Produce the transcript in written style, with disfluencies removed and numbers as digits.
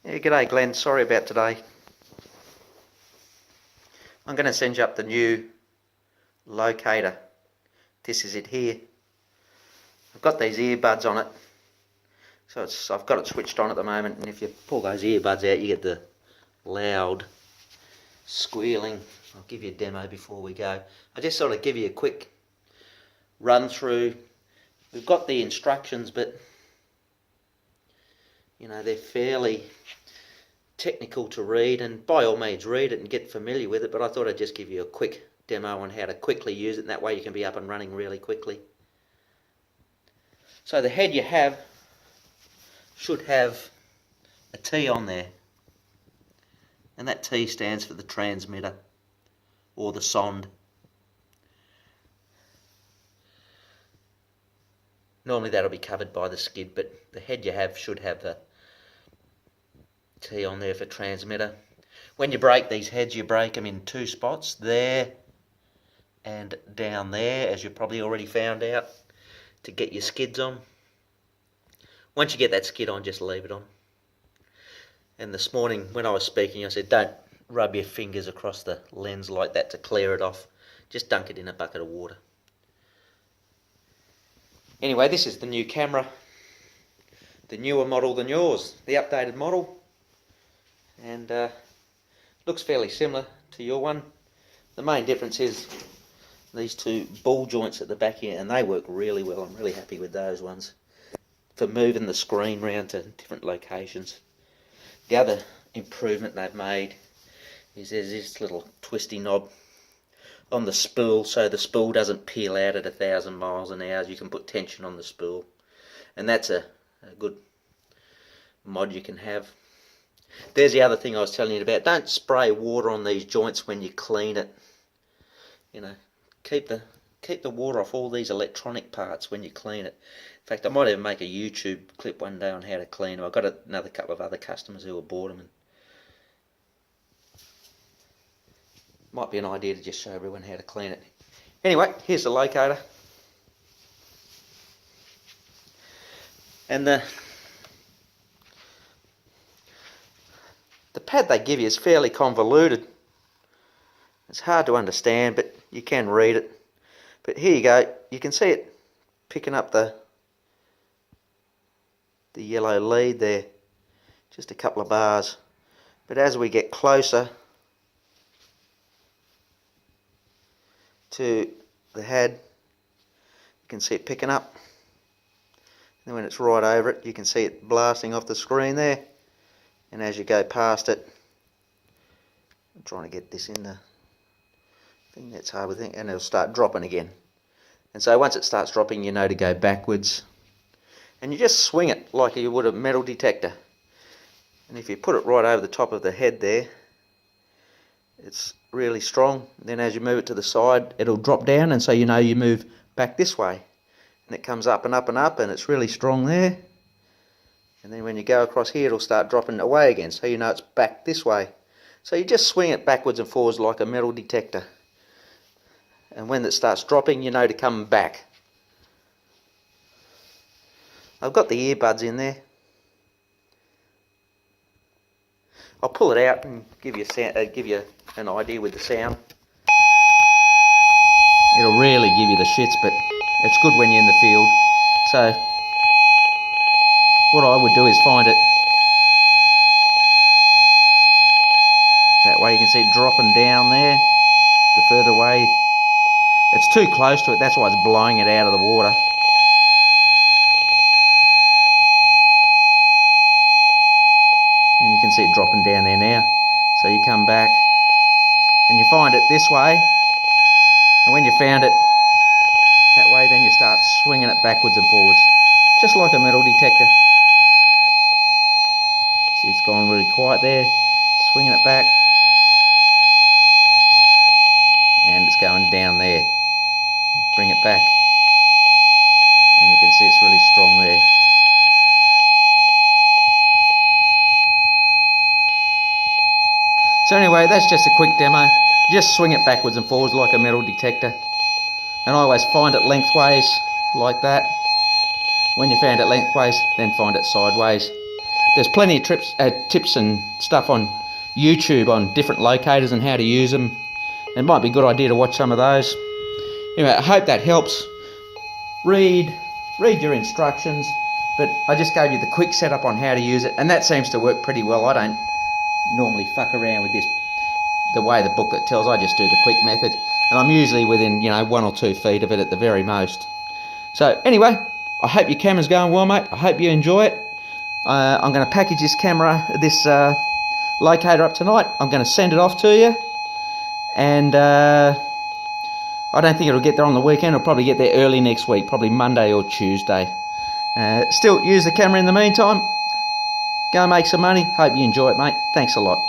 Yeah, g'day Glenn, sorry about today. I'm going to send you up the new Locator. This is it here. I've got these earbuds on it, so I've got it switched on at the moment, and if you pull those earbuds out you get the loud squealing. I'll give you a demo before we go. I just sort of give you a quick run through. We've got the instructions, but you know, they're fairly technical to read, and by all means read it and get familiar with it, but I thought I'd just give you a quick demo on how to quickly use it, and that way you can be up and running really quickly. So the head you have should have a T on there, and that T stands for the transmitter or the Sonde. Normally that'll be covered by the skid, but the head you have should have a T on there for transmitter. When you break these heads, you break them in two spots, there and down there, as you probably already found out, to get your skids on. Once you get that skid on, just leave it on. And this morning when I was speaking, I said don't rub your fingers across the lens like that to clear it off. Just dunk it in a bucket of water. Anyway, this is the new camera, the newer model than yours, the updated model. And looks fairly similar to your one. The main difference is these two ball joints at the back here, and they work really well. I'm really happy with those ones for moving the screen around to different locations. The other improvement they've made is there's this little twisty knob on the spool, so the spool doesn't peel out at 1,000 miles an hour. You can put tension on the spool, and that's a good mod you can have. There's the other thing I was telling you about. Don't spray water on these joints when you clean it. You know, keep the water off all these electronic parts when you clean it. In fact, I might even make a YouTube clip one day on how to clean them. I've got another couple of other customers who have bought them, and might be an idea to just show everyone how to clean it. Anyway, here's the Locator. And the pad they give you is fairly convoluted. It's hard to understand, but you can read it. But here you go. You can see it picking up the yellow lead there. Just a couple of bars. But as we get closer to the head, you can see it picking up. And when it's right over it, you can see it blasting off the screen there. And as you go past it, I'm trying to get this in the thing, that's hard with it, and it'll start dropping again. And so once it starts dropping, you know to go backwards. And you just swing it like you would a metal detector. And if you put it right over the top of the head there, it's really strong. Then as you move it to the side, it'll drop down, and so you know you move back this way. And it comes up and up and up, and it's really strong there. And then when you go across here, it'll start dropping away again, so you know it's back this way. So you just swing it backwards and forwards like a metal detector. And when it starts dropping, you know to come back. I've got the earbuds in there. I'll pull it out and give you an idea with the sound. It'll really give you the shits, but it's good when you're in the field. So what I would do is find it. That way you can see it dropping down there. The further away, it's too close to it, that's why it's blowing it out of the water. And you can see it dropping down there now. So you come back and you find it this way. And when you found it that way, then you start swinging it backwards and forwards, just like a metal detector. See, it's gone really quiet there, swinging it back, and it's going down there. Bring it back, and you can see it's really strong there. So anyway, that's just a quick demo. Just swing it backwards and forwards like a metal detector. And I always find it lengthways, like that. When you found it lengthways, then find it sideways. there's plenty of tips and stuff on YouTube on different locators and how to use them. It might be a good idea to watch some of those. Anyway, I hope that helps. Read your instructions, but I just gave you the quick setup on how to use it, and that seems to work pretty well. I don't normally fuck around with this the way the booklet tells. I just do the quick method, and I'm usually within 1 or 2 feet of it at the very most. So anyway, I hope your camera's going well, mate. I hope you enjoy it. I'm going to package this locator up tonight. I'm going to send it off to you, and I don't think it'll get there on the weekend. It'll probably get there early next week, probably Monday or Tuesday. Still use the camera in the meantime. Go and make some money. Hope you enjoy it, mate. Thanks a lot.